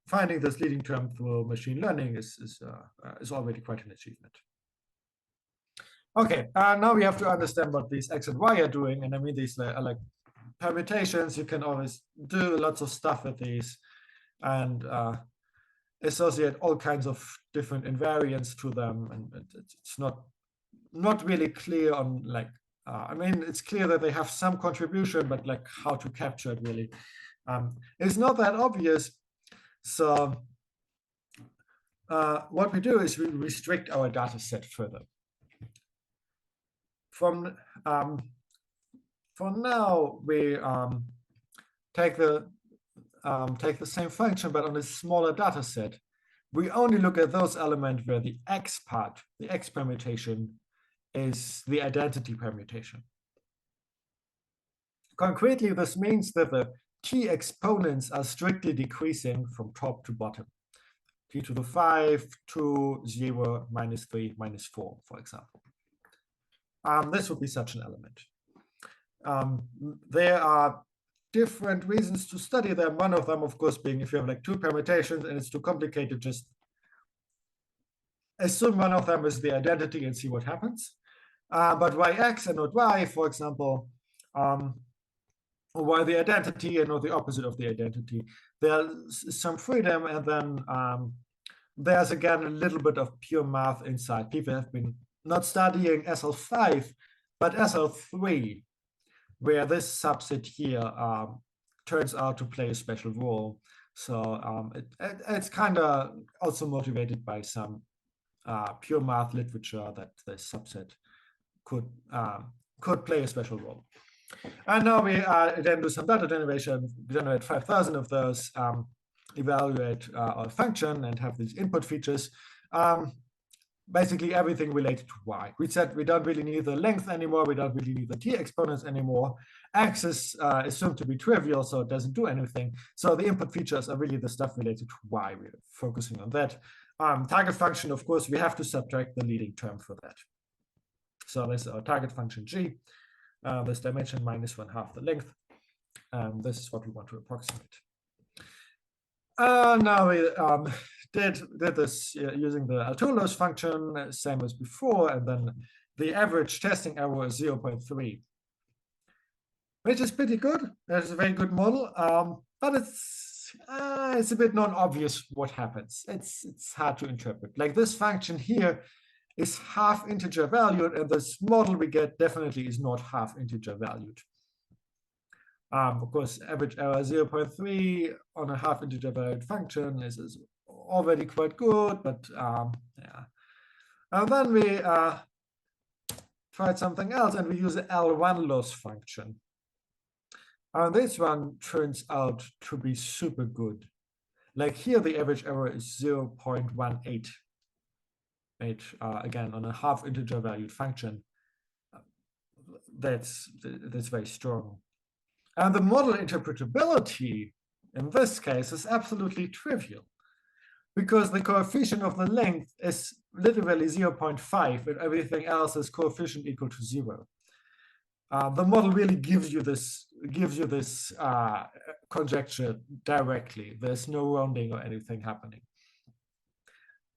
Finding this leading term through machine learning is already quite an achievement. Okay, now we have to understand what these X and Y are doing. And I mean, these are like permutations. You can always do lots of stuff with these and associate all kinds of different invariants to them. And it's not really clear on like, I mean, it's clear that they have some contribution, but like how to capture it really. It's not that obvious. So what we do is we restrict our data set further. For now, we take the same function, but on a smaller data set. We only look at those elements where the X part, the X permutation, is the identity permutation. Concretely, this means that the T exponents are strictly decreasing from top to bottom. T to the 5, 2, 0, -3, -4, for example. This would be such an element. There are different reasons to study them. One of them, of course, being if you have like 2 permutations and it's too complicated, just assume one of them is the identity and see what happens. But Yx and not Y, for example, or the identity and not the opposite of the identity, there's some freedom, and then there's again a little bit of pure math inside. People have been not studying SL5, but SL3, where this subset here turns out to play a special role. So it's kind of also motivated by some pure math literature that the subset could play a special role. And now we then do some data generation, generate 5,000 of those, evaluate our function and have these input features. Basically everything related to Y. We said we don't really need the length anymore. We don't really need the T exponents anymore. X is assumed to be trivial, so it doesn't do anything. So the input features are really the stuff related to Y. We're focusing on that. Target function, of course, we have to subtract the leading term for that. So this is our target function G. This dimension minus 1/2 the length. This is what we want to approximate. Now we did this using the Altolo's function, same as before, and then the average testing error is 0.3, which is pretty good. That's a very good model, but it's a bit non-obvious what happens. It's hard to interpret. Like this function here is half integer valued, and this model we get definitely is not half integer valued. Of course, average error 0.3 on a half integer valued function is already quite good, but yeah. And then we tried something else, and we use the L1 loss function. And this one turns out to be super good. Like here, the average error is 0.18. Again, on a half integer valued function. That's very strong. And the model interpretability in this case is absolutely trivial, because the coefficient of the length is literally 0.5 and everything else is coefficient equal to 0. The model really gives you this conjecture directly. There's no rounding or anything happening.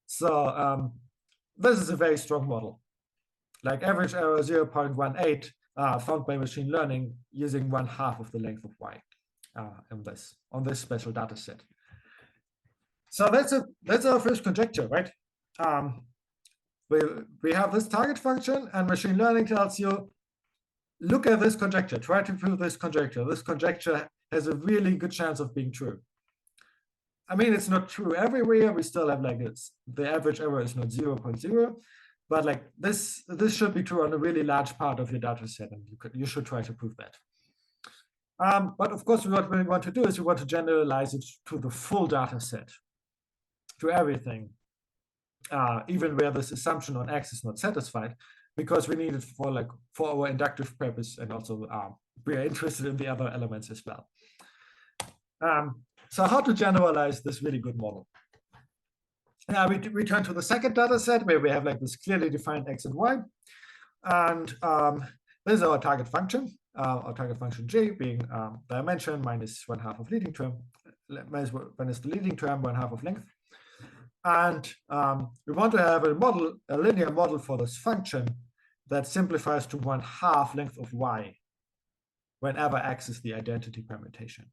So this is a very strong model. Like average error 0.18 found by machine learning using 1/2 of the length of y on this special data set. So that's our first conjecture, right? We have this target function, and machine learning tells you, look at this conjecture, try to prove this conjecture. This conjecture has a really good chance of being true. I mean, it's not true everywhere. We still have like this. The average error is not 0.0, but like this should be true on a really large part of your data set, and you should try to prove that. But of course, what we want to do is we want to generalize it to the full data set, to everything, even where this assumption on X is not satisfied, because we need it for our inductive purpose, and also we are interested in the other elements as well. So how to generalize this really good model? We turn to the second data set where we have like this clearly defined X and Y. And this is our target function G being dimension minus 1/2 of leading term, minus the leading term 1/2 of length. And we want to have a linear model for this function that simplifies to 1/2 length of y whenever X is the identity permutation.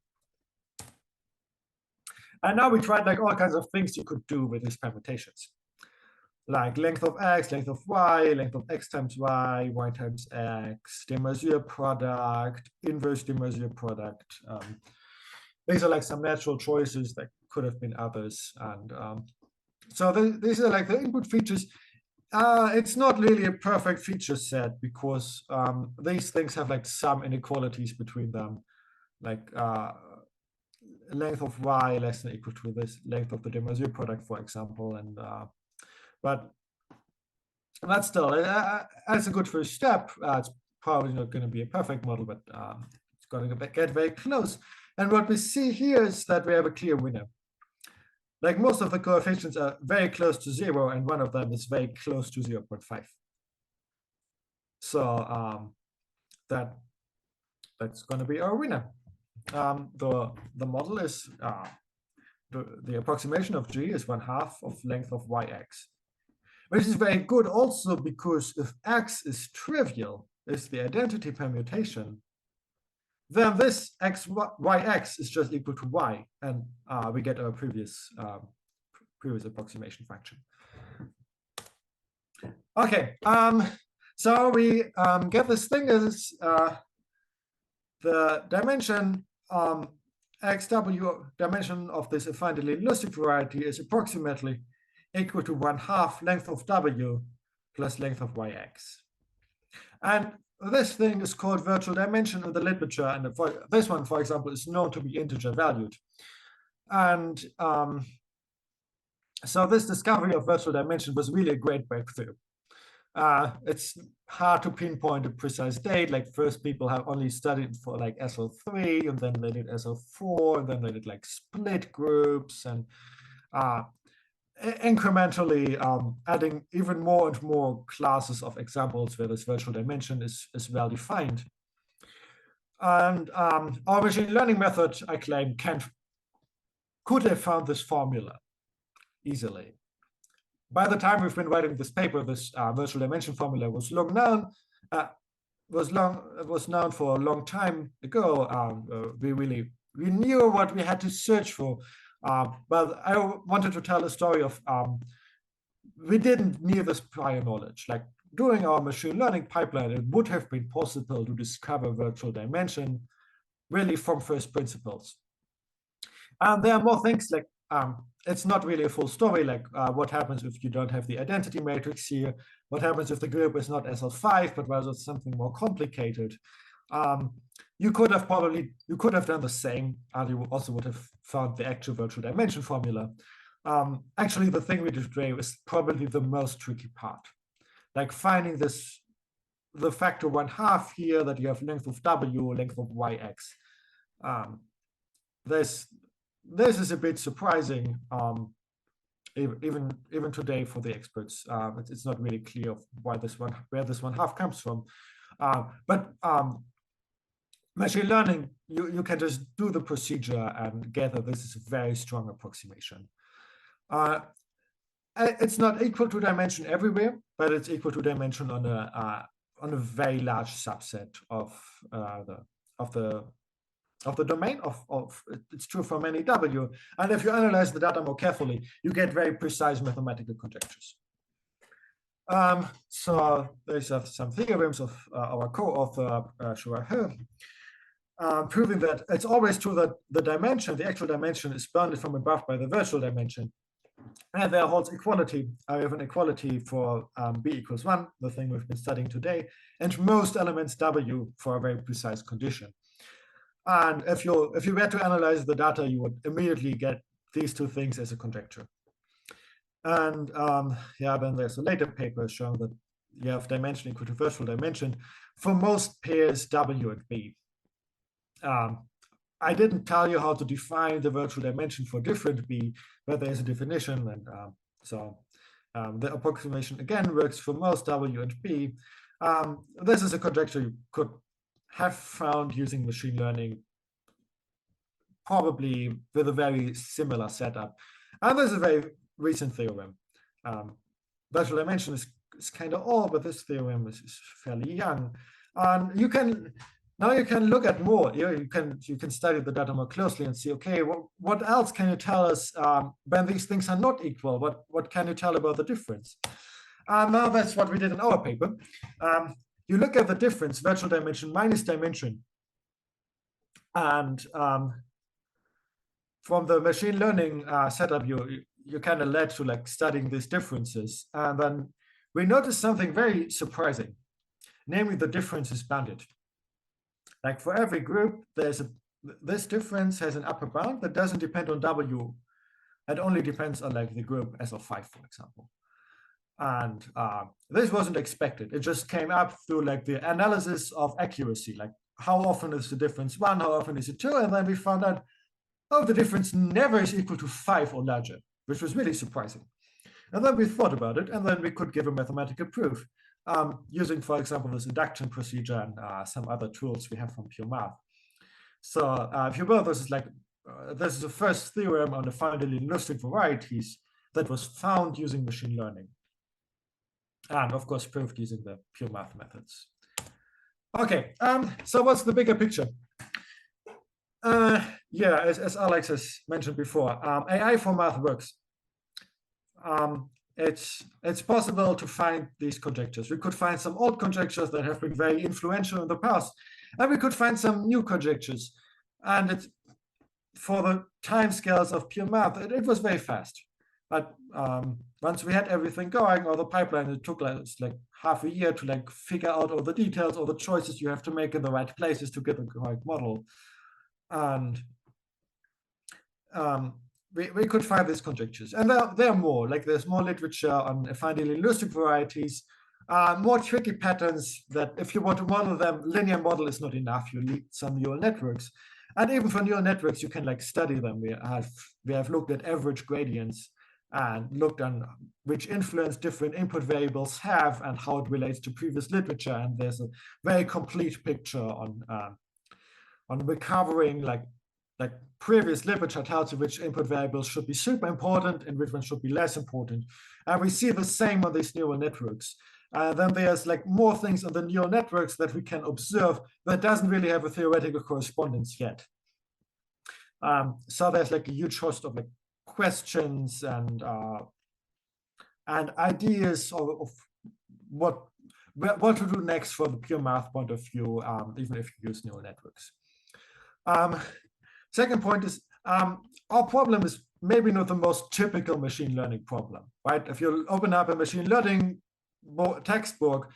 And now we tried like all kinds of things you could do with these permutations, like length of X, length of Y, length of X times Y, Y times X, de Mazur product, inverse de Mazur product. These are like some natural choices that could have been others. And so these are like the input features. It's not really a perfect feature set, because these things have like some inequalities between them, like length of y less than or equal to this length of the de Mazur product, for example. And but that's still that's a good first step. It's probably not going to be a perfect model, but it's going to get very close. And what we see here is that we have a clear winner. Like most of the coefficients are very close to 0, and one of them is very close to 0.5. So that's going to be our winner. The model is the approximation of G is 1/2 of length of yx, which is very good also because if X is trivial, is the identity permutation, then this yx is just equal to y, and we get our previous approximation function. Okay, so we get this thing as the dimension xw dimension of this affine Deligne Lusztig variety is approximately equal to 1/2 length of w plus length of yx. And this thing is called virtual dimension in the literature, and this one, for example, is known to be integer valued. And so this discovery of virtual dimension was really a great breakthrough. It's hard to pinpoint a precise date. Like first people have only studied for like SL3, and then they did SL4, and then they did like split groups, and incrementally adding even more and more classes of examples where this virtual dimension is well defined. And our machine learning method, I claim, could have found this formula easily. By the time we've been writing this paper, this virtual dimension formula was long known. Was known for a long time ago. We knew what we had to search for, but I wanted to tell a story of we didn't need this prior knowledge. Like during our machine learning pipeline, it would have been possible to discover virtual dimension really from first principles. And there are more things like it's not really a full story, like what happens if you don't have the identity matrix here, what happens if the group is not SL5, but rather something more complicated. you could have done the same, and you also would have found the actual virtual dimension formula. Actually, the thing we did today was probably the most tricky part, like finding the factor 1/2 here, that you have length of w, length of yx. This is a bit surprising, even today for the experts. It's not really clear where this 1/2 comes from. But machine learning, you can just do the procedure and gather this is a very strong approximation. It's not equal to dimension everywhere, but it's equal to dimension on a very large subset of the domain of it's true for many w. And if you analyze the data more carefully, you get very precise mathematical conjectures. So there's some theorems of our co-author Xuhua, proving that it's always true that the actual dimension, is bounded from above by the virtual dimension. And there holds equality. I have an equality for b equals 1, the thing we've been studying today, and most elements w for a very precise condition. And if you were to analyze the data, you would immediately get these two things as a conjecture. And then there's a later paper showing that you have dimension equal to virtual dimension for most pairs w and b. I didn't tell you how to define the virtual dimension for different b, but there's a definition, and the approximation again works for most w and b. This is a conjecture you could have found using machine learning, probably with a very similar setup. And there's a very recent theorem. Virtual dimension is kind of old, but this theorem is fairly young. And you can look at more. You can study the data more closely and see, okay, what else can you tell us when these things are not equal? What can you tell about the difference? Now that's what we did in our paper. You look at the difference, virtual dimension minus dimension, and from the machine learning setup, you kind of led to like studying these differences, and then we noticed something very surprising, namely the difference is bounded. Like for every group, this difference has an upper bound that doesn't depend on w. It only depends on like the group S of 5, for example. And this wasn't expected. It just came up through like the analysis of accuracy, like how often is the difference 1, how often is it 2, and then we found out, oh, the difference never is equal to 5 or larger, which was really surprising. And then we thought about it, and then we could give a mathematical proof using, for example, this induction procedure and some other tools we have from pure math. So if you will, this is the first theorem on the finally Lusztig varieties that was found using machine learning. And of course, proved using the pure math methods. Okay, so what's the bigger picture? As Alex has mentioned before, AI for math works. It's possible to find these conjectures. We could find some old conjectures that have been very influential in the past, and we could find some new conjectures. And for the timescales of pure math, it was very fast. But once we had everything going, or the pipeline, it took like half a year to like figure out all the details, all the choices you have to make in the right places to get the correct model. And we could find these conjectures. And there are more, like there's more literature on finally Lusztig varieties, more tricky patterns that if you want to model them, linear model is not enough. You need some neural networks. And even for neural networks, you can like study them. We have looked at average gradients and looked on which influence different input variables have and how it relates to previous literature. And there's a very complete picture on recovering like previous literature tells you which input variables should be super important and which ones should be less important. And we see the same on these neural networks. Then there's like more things on the neural networks that we can observe that doesn't really have a theoretical correspondence yet. So there's like a huge host of like questions and ideas of what to do next for the pure math point of view, even if you use neural networks. Second point is our problem is maybe not the most typical machine learning problem, right? If you open up a machine learning textbook,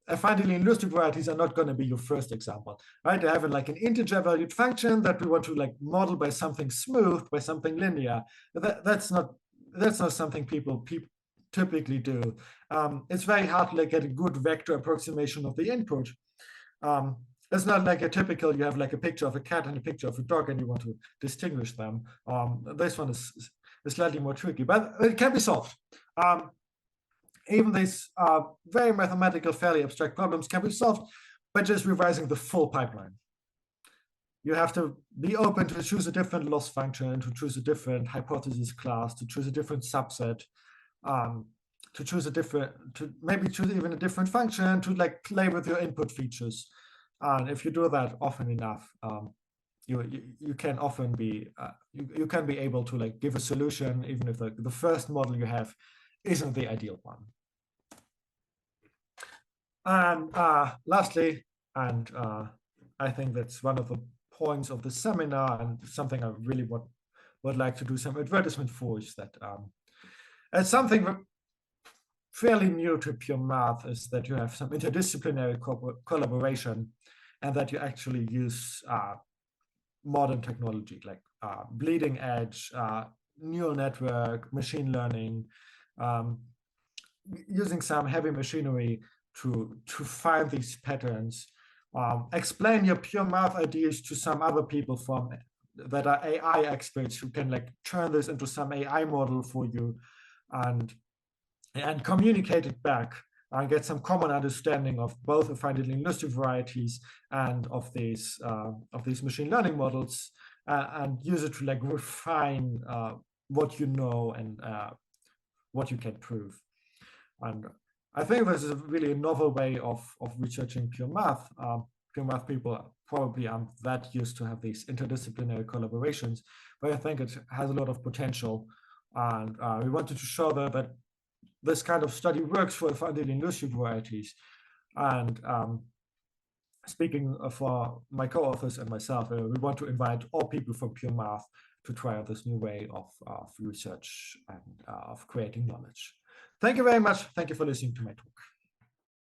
affine Deligne Lusztig varieties are not going to be your first example, right? They have like an integer valued function that we want to like model by something smooth, by something linear. That's not something people typically do. It's very hard to like get a good vector approximation of the input. It's not like a typical, you have like a picture of a cat and a picture of a dog and you want to distinguish them. This one is slightly more tricky, but it can be solved. Even these very mathematical, fairly abstract problems can be solved by just revising the full pipeline. You have to be open to choose a different loss function, to choose a different hypothesis class, to choose a different subset, to choose a different, to maybe choose even a different function, to like play with your input features. And if you do that often enough, you can often be you can be able to like give a solution, even if the first model you have isn't the ideal one. And lastly, and I think that's one of the points of the seminar and something I really would like to do some advertisement for, is that it's something fairly new to pure math, is that you have some interdisciplinary collaboration and that you actually use modern technology like bleeding edge, neural network, machine learning, using some heavy machinery to find these patterns, explain your pure math ideas to some other people that are AI experts who can like turn this into some AI model for you and communicate it back and get some common understanding of both affine Deligne Lusztig varieties and of these machine learning models, and use it to like refine what you know and what you can prove. And I think this is really a novel way of researching pure math. Pure math people probably aren't that used to have these interdisciplinary collaborations, but I think it has a lot of potential. And we wanted to show that this kind of study works for affine Deligne Lusztig varieties. And speaking for my co-authors and myself, we want to invite all people from pure math to try out this new way of research and of creating knowledge. Thank you very much. Thank you for listening to my talk.